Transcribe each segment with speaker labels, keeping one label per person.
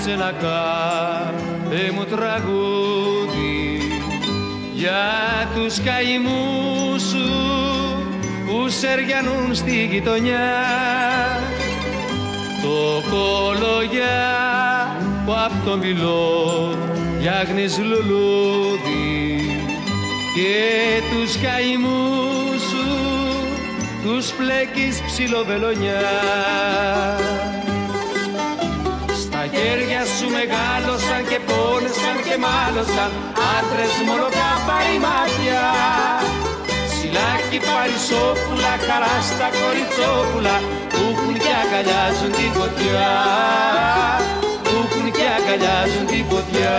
Speaker 1: έγραψε ένα κάθε μου τραγούδι για τους καημούς σου που σεριανούν στη γειτονιά. Το κολογιά που απ' το μιλό φτιάχνεις λουλούδι και τους καημούς σου τους πλέκεις ψιλοβελονιά. Στα χέρια σου μεγάλωσαν και πόνεσαν και μάλωσαν άντρες μόνο κάπαροι μάτια. Ψιλάκι παρισόπουλα, χαρά στα κοριτσόπουλα που έχουν και αγκαλιάζουν τη φωτιά, που έχουν και αγκαλιάζουν τη φωτιά.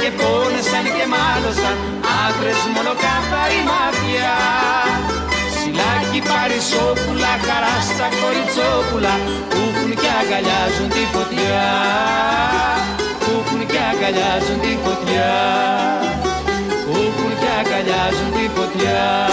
Speaker 1: Και πόνεσαν και μάλωσαν άντρες μόνο κάθαρη μάτια. Ψιλάκι παρισόπουλα, χαρά στα κοριτσόπουλα που έχουν και αγκαλιάζουν τη φωτιά, που έχουν και αγκαλιάζουν τη φωτιά, που έχουν και αγκαλιάζουν τη φωτιά.